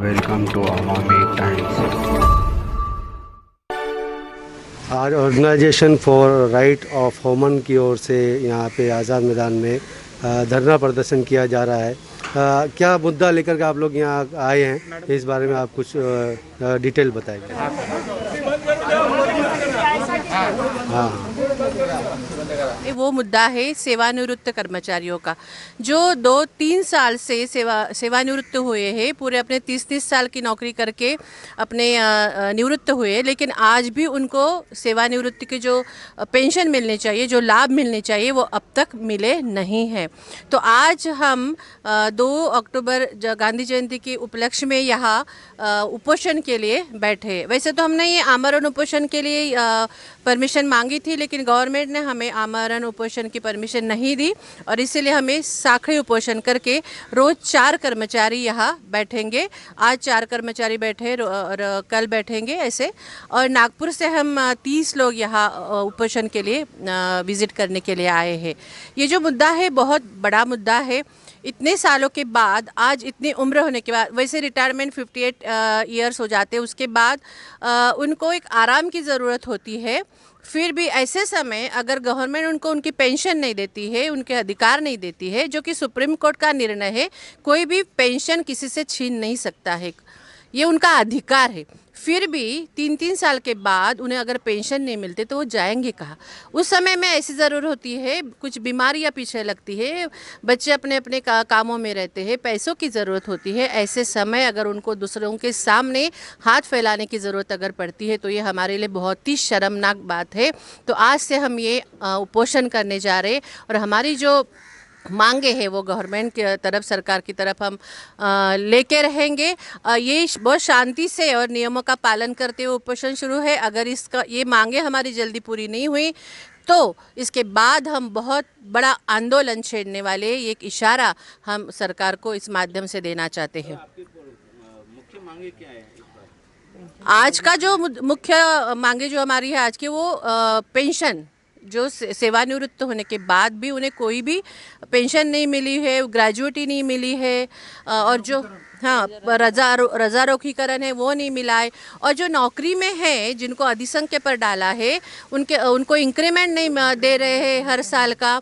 Welcome to Awami Times. आज organisation for right of women की ओर से यहाँ पे आज़ाद मैदान में धरना प्रदर्शन किया जा रहा है। क्या मुद्दा लेकर के आप लोग यहाँ आए हैं, इस बारे में आप कुछ डिटेल बताएंगे? हाँ, वो मुद्दा है सेवानिवृत्त कर्मचारियों का, जो 2-3 साल से सेवानिवृत्त हुए हैं, पूरे अपने 30-30 साल की नौकरी करके अपने निवृत्त हुए, लेकिन आज भी उनको सेवानिवृत्ति की जो पेंशन मिलनी चाहिए, जो लाभ मिलने चाहिए, वो अब तक मिले नहीं हैं। तो आज हम 2 अक्टूबर गांधी जयंती के उपलक्ष्य में यहाँ उपोषण के लिए बैठे। वैसे तो हमने ये आमरण उपोषण के लिए परमिशन मांगी थी, लेकिन गवर्नमेंट ने हमें आमरण उपोषण की परमिशन नहीं दी और इसीलिए हमें साखड़ी उपोषण करके रोज़ 4 कर्मचारी यहाँ बैठेंगे। आज 4 कर्मचारी बैठे और कल बैठेंगे ऐसे, और नागपुर से हम 30 लोग यहाँ उपोषण के लिए विज़िट करने के लिए आए हैं। ये जो मुद्दा है बहुत बड़ा मुद्दा है। इतने सालों के बाद, आज इतनी उम्र होने के बाद, वैसे रिटायरमेंट 58 ईयर्स हो जाते हैं, उसके बाद उनको एक आराम की ज़रूरत होती है। फिर भी ऐसे समय अगर गवर्नमेंट उनको उनकी पेंशन नहीं देती है, उनके अधिकार नहीं देती है, जो कि सुप्रीम कोर्ट का निर्णय है, कोई भी पेंशन किसी से छीन नहीं सकता है, ये उनका अधिकार है। फिर भी 3-3 साल के बाद उन्हें अगर पेंशन नहीं मिलती तो वो जाएंगे कहाँ? उस समय में ऐसी ज़रूर होती है, कुछ बीमारियाँ पीछे लगती है, बच्चे अपने अपने कामों में रहते हैं, पैसों की ज़रूरत होती है। ऐसे समय अगर उनको दूसरों के सामने हाथ फैलाने की ज़रूरत अगर पड़ती है तो ये हमारे लिए बहुत ही शर्मनाक बात है। तो आज से हम ये उपोषण करने जा रहे हैं और हमारी जो मांगे हैं वो गवर्नमेंट की तरफ, सरकार की तरफ हम लेके रहेंगे। ये बहुत शांति से और नियमों का पालन करते हुए उपोषण शुरू है। अगर ये मांगे हमारी जल्दी पूरी नहीं हुई तो इसके बाद हम बहुत बड़ा आंदोलन छेड़ने वाले, एक इशारा हम सरकार को इस माध्यम से देना चाहते हैं। मुख्य मांगे क्या है इस बार? आज का जो मुख्य मांगे जो हमारी है आज की, वो पेंशन, जो सेवानिवृत्त होने के बाद भी उन्हें कोई भी पेंशन नहीं मिली है, ग्रेजुएटी नहीं मिली है, और जो रजा रोकीकरण है वो नहीं मिला है, और जो नौकरी में है जिनको अधिसंख्य पर डाला है उनको इंक्रीमेंट नहीं दे रहे हैं हर साल का,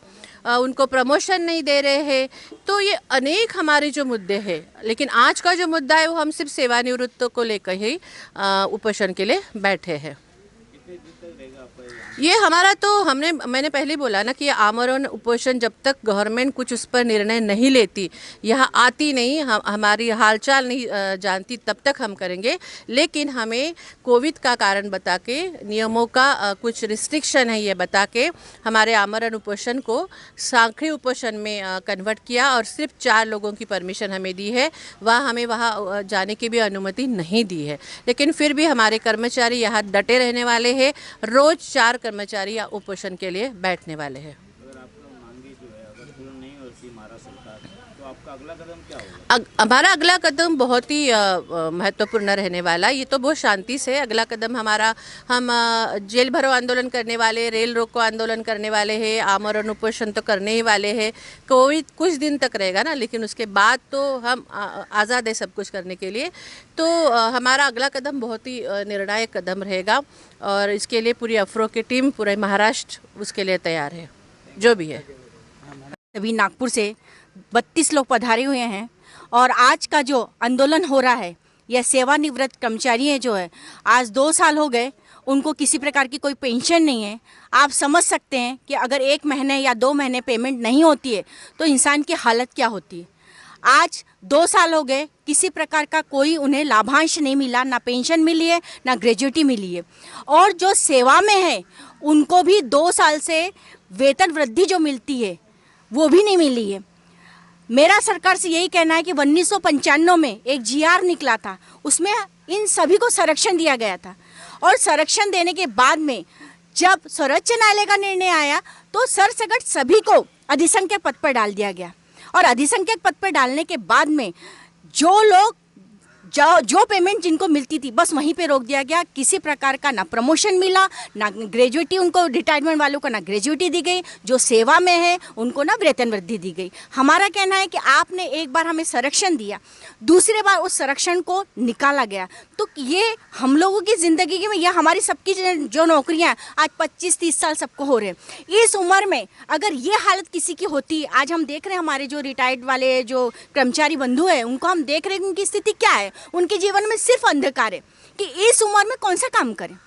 उनको प्रमोशन नहीं दे रहे हैं। तो ये अनेक हमारे जो मुद्दे हैं, लेकिन आज का जो मुद्दा है वो हम सिर्फ सेवानिवृत्त को लेकर ही उपोषण के लिए बैठे हैं। ये हमारा तो मैंने पहले बोला ना कि ये आमरण उपोषण जब तक गवर्नमेंट कुछ उस पर निर्णय नहीं लेती, यहाँ आती नहीं, हमारी हालचाल नहीं जानती, तब तक हम करेंगे। लेकिन हमें कोविड का कारण बता के, नियमों का कुछ रिस्ट्रिक्शन है ये बता के, हमारे आमरण उपोषण को साखड़ी उपोषण में कन्वर्ट किया और सिर्फ 4 लोगों की परमिशन हमें दी है। हमें वहाँ जाने की भी अनुमति नहीं दी है। लेकिन फिर भी हमारे कर्मचारी यहाँ डटे रहने वाले हैं। रोज़ 4 कर्मचारी या उपोषण के लिए बैठने वाले हैं। अगर आपका मांगे जो है अगर पूर्ण नहीं होती महाराष्ट्र सरकार, तो आपका अगला कदम क्या होगा? हमारा अगला कदम बहुत ही महत्वपूर्ण रहने वाला। ये तो बहुत शांति से अगला कदम हमारा, हम जेल भरो आंदोलन करने वाले, रेल रोको आंदोलन करने वाले हैं, आमरण उपोषण तो करने ही वाले हैं। कोविड कुछ दिन तक रहेगा ना, लेकिन उसके बाद तो हम आज़ाद है सब कुछ करने के लिए। तो हमारा अगला कदम बहुत ही निर्णायक कदम रहेगा और इसके लिए पूरी अफरो की टीम, पूरे महाराष्ट्र उसके लिए तैयार है, जो भी है। अभी नागपुर से 32 लोग पधारे हुए हैं और आज का जो आंदोलन हो रहा है, यह सेवानिवृत्त कर्मचारी है जो है, आज 2 साल हो गए, उनको किसी प्रकार की कोई पेंशन नहीं है। आप समझ सकते हैं कि अगर 1 महीने या 2 महीने पेमेंट नहीं होती है तो इंसान की हालत क्या होती है। आज 2 साल हो गए, किसी प्रकार का कोई उन्हें लाभांश नहीं मिला, ना पेंशन मिली है ना ग्रेजुएटी मिली है। और जो सेवा में है उनको भी 2 साल से वेतन वृद्धि जो मिलती है वो भी नहीं मिली है। मेरा सरकार से यही कहना है कि 1995 में एक GR निकला था, उसमें इन सभी को संरक्षण दिया गया था, और संरक्षण देने के बाद में जब सर्वोच्च न्यायालय का निर्णय आया तो सरसगट सभी को अधिसंख्यक पद पर डाल दिया गया। और अधिसंख्यक पद पर डालने के बाद में जो लोग जो पेमेंट जिनको मिलती थी बस वहीं पे रोक दिया गया। किसी प्रकार का ना प्रमोशन मिला, ना ग्रेजुएटी, उनको रिटायरमेंट वालों को ना ग्रेजुएटी दी गई, जो सेवा में है उनको ना वेतन वृद्धि दी गई। हमारा कहना है कि आपने एक बार हमें संरक्षण दिया, दूसरी बार उस संरक्षण को निकाला गया, तो ये हम लोगों की ज़िंदगी में, यह हमारी सबकी जो नौकरियाँ आज 25-30 साल सबको हो रहे हैं, इस उम्र में अगर ये हालत किसी की होती, आज हम देख रहे हैं हमारे जो रिटायर्ड वाले जो कर्मचारी बंधु हैं उनको हम देख रहे हैं उनकी स्थिति क्या है। उनके जीवन में सिर्फ अंधकार है कि इस उम्र में कौन सा काम करें।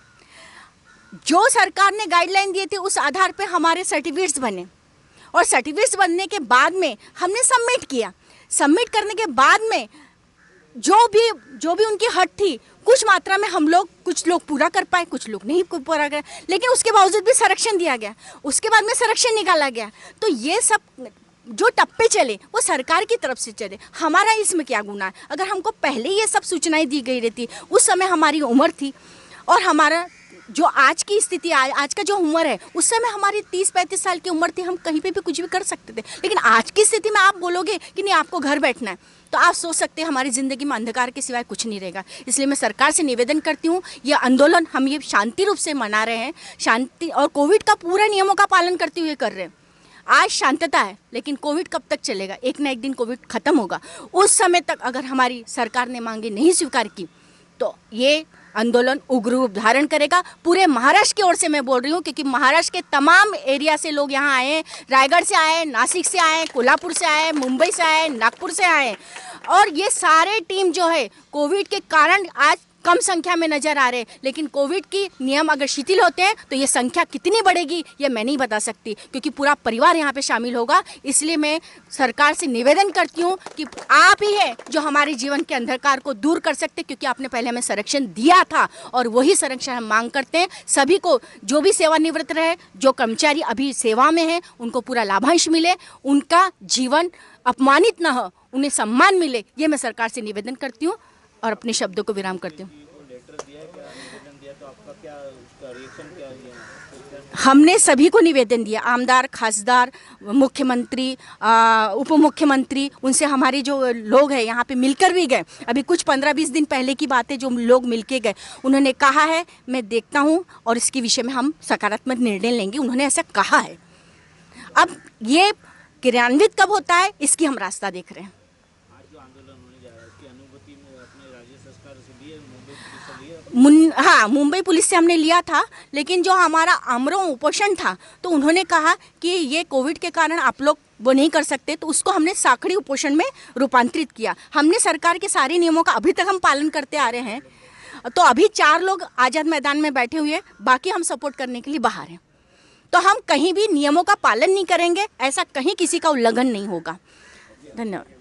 जो सरकार ने गाइडलाइन दिए थे उस आधार पे हमारे सर्टिफिकेट्स बने, और सर्टिफिकेट्स बनने के बाद में हमने सबमिट किया। सबमिट करने के बाद में जो भी उनकी हद थी, कुछ मात्रा में कुछ लोग पूरा कर पाए, कुछ लोग नहीं पूरा कर, लेकिन उसके बावजूद भी संरक्षण दिया गया, उसके बाद में संरक्षण निकाला गया। तो ये सब जो टप्पे चले वो सरकार की तरफ से चले, हमारा इसमें क्या गुनाह है? अगर हमको पहले ये सब सूचनाएं दी गई रहती, उस समय हमारी उम्र थी और हमारा जो आज की स्थिति, आज का जो उम्र है, उस समय हमारी 30-35 साल की उम्र थी, हम कहीं पे भी कुछ भी कर सकते थे। लेकिन आज की स्थिति में आप बोलोगे कि नहीं आपको घर बैठना है, तो आप सोच सकते हैं हमारी ज़िंदगी में अंधकार के सिवाय कुछ नहीं रहेगा। इसलिए मैं सरकार से निवेदन करती हूँ, यह आंदोलन हम ये शांति रूप से मना रहे हैं, शांति और कोविड का पूरा नियमों का पालन करते हुए कर रहे हैं। आज शांतता है, लेकिन कोविड कब तक चलेगा? एक ना एक दिन कोविड खत्म होगा। उस समय तक अगर हमारी सरकार ने मांगे नहीं स्वीकार की तो ये आंदोलन उग्र रूप धारण करेगा। पूरे महाराष्ट्र की ओर से मैं बोल रही हूँ, क्योंकि महाराष्ट्र के तमाम एरिया से लोग यहाँ आए हैं, रायगढ़ से आए, नासिक से आए, कोल्हापुर से आए, मुंबई से आए, नागपुर से आए, और ये सारे टीम जो है कोविड के कारण आज कम संख्या में नज़र आ रहे हैं। लेकिन कोविड की नियम अगर शिथिल होते हैं तो ये संख्या कितनी बढ़ेगी ये मैं नहीं बता सकती, क्योंकि पूरा परिवार यहाँ पे शामिल होगा। इसलिए मैं सरकार से निवेदन करती हूँ कि आप ही है जो हमारे जीवन के अंधकार को दूर कर सकते, क्योंकि आपने पहले हमें संरक्षण दिया था और वही संरक्षण हम मांग करते हैं। सभी को, जो भी सेवानिवृत्त रहे, जो कर्मचारी अभी सेवा में हैं, उनको पूरा लाभांश मिले, उनका जीवन अपमानित न हो, उन्हें सम्मान मिले, ये मैं सरकार से निवेदन करती हूँ और अपने शब्दों को विराम करती हूँ। हमने सभी को निवेदन दिया, आमदार, खासदार, मुख्यमंत्री, उप मुख्यमंत्री, उनसे हमारे जो लोग हैं यहाँ पे मिलकर भी गए। अभी कुछ 15-20 दिन पहले की बात है, जो लोग मिलके गए, उन्होंने कहा है मैं देखता हूँ और इसके विषय में हम सकारात्मक निर्णय लेंगे, उन्होंने ऐसा कहा है। अब ये क्रियान्वित कब होता है इसकी हम रास्ता देख रहे हैं। हाँ, मुंबई पुलिस से हमने लिया था, लेकिन जो हमारा आमरण उपोषण था तो उन्होंने कहा कि ये कोविड के कारण आप लोग वो नहीं कर सकते, तो उसको हमने साखड़ी उपोषण में रूपांतरित किया। हमने सरकार के सारे नियमों का अभी तक हम पालन करते आ रहे हैं। तो अभी 4 लोग आज़ाद मैदान में बैठे हुए, बाकी हम सपोर्ट करने के लिए बाहर हैं। तो हम कहीं भी नियमों का पालन नहीं करेंगे, ऐसा कहीं किसी का उल्लंघन नहीं होगा। धन्यवाद।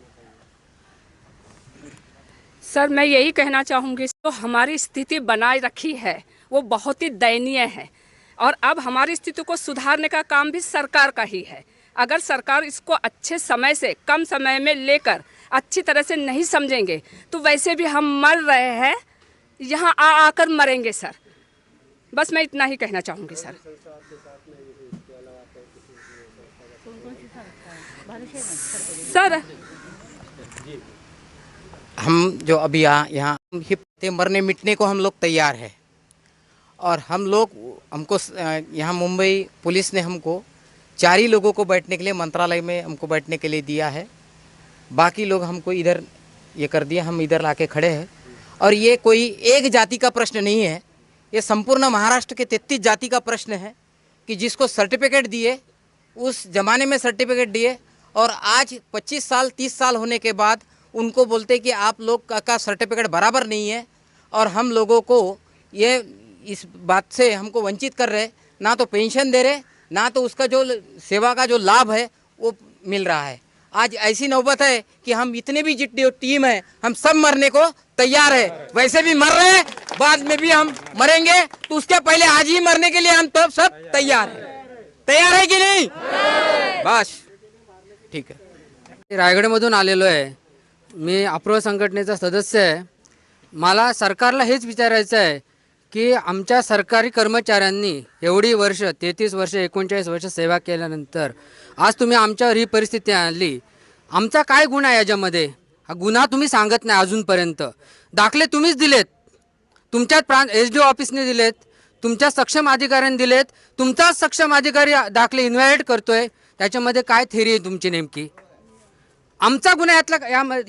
सर, मैं यही कहना चाहूँगी, तो हमारी स्थिति बनाए रखी है वो बहुत ही दयनीय है, और अब हमारी स्थिति को सुधारने का काम भी सरकार का ही है। अगर सरकार इसको अच्छे समय से, कम समय में लेकर अच्छी तरह से नहीं समझेंगे तो वैसे भी हम मर रहे हैं, यहाँ आकर मरेंगे सर। बस मैं इतना ही कहना चाहूँगी सर। सर, हम जो अभी यहाँ मरने मिटने को हम लोग तैयार है, और हमको यहाँ मुंबई पुलिस ने हमको 4 ही लोगों को बैठने के लिए मंत्रालय में हमको बैठने के लिए दिया है। बाकी लोग हमको इधर ये कर दिया, हम इधर लाके खड़े हैं। और ये कोई एक जाति का प्रश्न नहीं है, ये संपूर्ण महाराष्ट्र के 33 जाति का प्रश्न है कि जिसको सर्टिफिकेट दिए, उस ज़माने में सर्टिफिकेट दिए, और आज 25 साल 30 साल होने के बाद उनको बोलते कि आप लोग का सर्टिफिकेट बराबर नहीं है, और हम लोगों को ये इस बात से हमको वंचित कर रहे, ना तो पेंशन दे रहे, ना तो उसका जो सेवा का जो लाभ है वो मिल रहा है। आज ऐसी नौबत है कि हम इतने भी जितनी टीम है, हम सब मरने को तैयार है, वैसे भी मर रहे हैं, बाद में भी हम मरेंगे, तो उसके पहले आज ही मरने के लिए हम तो सब तैयार है की नहीं? बस ठीक है। रायगडमधून आलेलो आहे, मी अप्रो संघटनेचा सदस्य आहे। मला सरकारला हेच विचारायचं आहे की आमच्या सरकारी कर्मचाऱ्यांनी एवढी वर्ष 33 वर्ष 39 वर्ष सेवा केल्यानंतर आज तुम्ही आमच्यावर ही परिस्थिती आणली, आमचा काय गुन्हा आहे याच्यामध्ये? हा गुन्हा तुम्ही सांगत नाही अजूनपर्यंत। दाखले तुम्हीच दिलेत, तुमच्याच SDO ऑफिसने दिलेत, तुमच्या सक्षम अधिकाऱ्यांनी दिलेत, तुमचाच सक्षम अधिकारी दाखले इन्व्हॅलिड करतोय. त्याच्यामध्ये काय थेरी आहे तुमची नेमकी? आमचा गुन्हा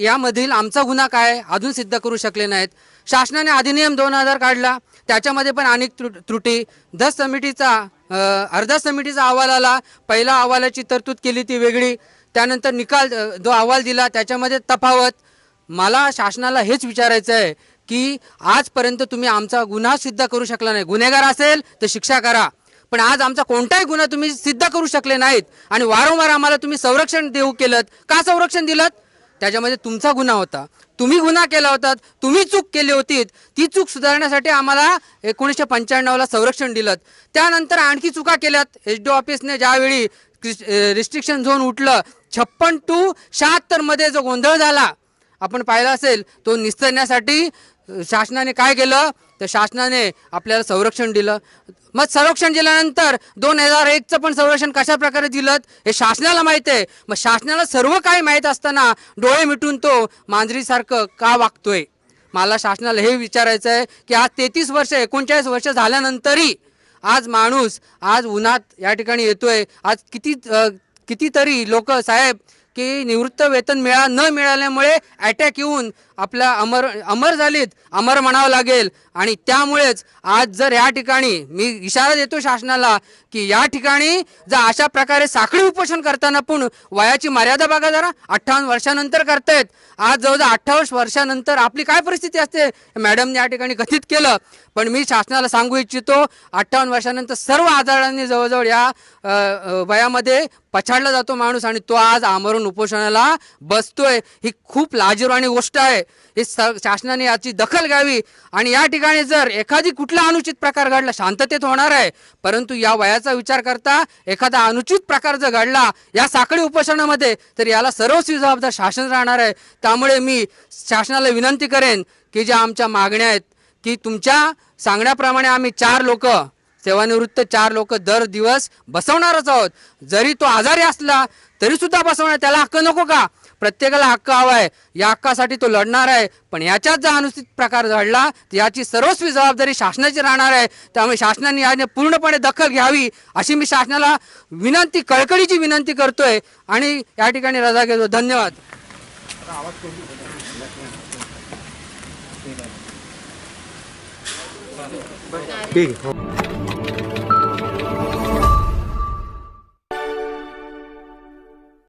यामधील आमचा गुन्हा काय अजून सिद्ध करू शकले नाहीत. शासनाने अधिनियम 2000 काढला, त्याच्यामध्ये पण अनेक त्रुटी. अर्धा समितीचा अहवाल आला, पहिला अहवालाची तरतूद केली ती वेगळी, त्यानंतर निकाल जो अहवाल दिला त्याच्यामध्ये तफावत. मला शासनाला हेच विचारायचं आहे की आजपर्यंत तुम्ही आमचा गुन्हा सिद्ध करू शकला नाही. गुन्हेगार असेल तर शिक्षा करा, पण आज आमचा कोणताही गुन्हा तुम्ही सिद्ध करू शकले नाहीत आणि वारंवार आम्हाला तुम्ही संरक्षण देऊ केलं. का संरक्षण दिलं? त्याच्यामध्ये तुमचा गुन्हा होता, तुम्ही गुन्हा केला होता, तुम्ही चूक केली होती. ती चूक सुधारण्यासाठी आम्हाला 1995ला संरक्षण दिलं. त्यानंतर आणखी चुका केल्यात. SDO ऑफिसने ज्यावेळी रिस्ट्रिक्शन झोन उठलं 56 to 76 मध्ये जो गोंधळ झाला आपण पाहिला असेल, तो निस्तरण्यासाठी शासनाने काय केलं तर शासनाने आपल्याला संरक्षण दिलं. मग संरक्षण दिल्यानंतर 2001चं पण संरक्षण कशा प्रकारे दिलं हे शासनाला माहीत आहे. मग शासनाला सर्व काही माहीत असताना डोळे मिटून तो मांजरीसारखं का वागतोय? मला शासनाला हे विचारायचं आहे की आज 33 वर्ष 39 वर्ष झाल्यानंतरही आज माणूस आज उन्हात या ठिकाणी येतोय. आज कितीतरी लोक साहेब की निवृत्त वेतन न मिळाल्यामुळे अटॅक येऊन आपला अमर झालीत, अमर म्हणावं लागेल. आणि त्यामुळेच आज जर या ठिकाणी मी इशारा देतो शासनाला की या ठिकाणी जर अशा प्रकारे साखळी उपोषण करताना पण वयाची मर्यादा बघा जरा, 58 वर्षानंतर करतायत. आज जवळजवळ 28 वर्षानंतर आपली काय परिस्थिती असते मॅडमने या ठिकाणी कथित केलं. पण मी शासनाला सांगू इच्छितो 58 वर्षानंतर सर्व आजारांनी जवळजवळ या वयामध्ये पछाडला जातो माणूस आणि तो आज आमरण उपोषणाला बसतोय. ही खूप लाजिरवाणी गोष्ट आहे. हे शासनाने याची दखल घ्यावी आणि या ठिकाणी जर एखादी कुठला अनुचित प्रकार घडला शांततेत होणार आहे, परंतु या वयाचा विचार करता एखादा अनुचित प्रकार जर घडला या साखळी उपोषणामध्ये तर याला सर्वस्वी जबाबदार शासन राहणार आहे. त्यामुळे मी शासनाला विनंती करेन की ज्या आमच्या मागण्या आहेत की तुमच्या सांगण्याप्रमाणे आम्ही 4 लोक सेवानिवृत्त 4 लोक दर दिवस बसवणारच आहोत. जरी तो आजारी असला तरी सुद्धा बसवणार, त्याला हक्क नको का? प्रत्येकाला हक्क हवा आहे, या हक्कासाठी तो लढणार आहे. पण याच्यात जर अनुचित प्रकार घडला तर याची सर्वस्वी जबाबदारी शासनाची राहणार आहे. त्यामुळे शासनाने याने पूर्णपणे दखल घ्यावी अशी मी शासनाला विनंती, कळकळीची विनंती करतोय आणि या ठिकाणी रजा घेतो. धन्यवाद. ठीक है.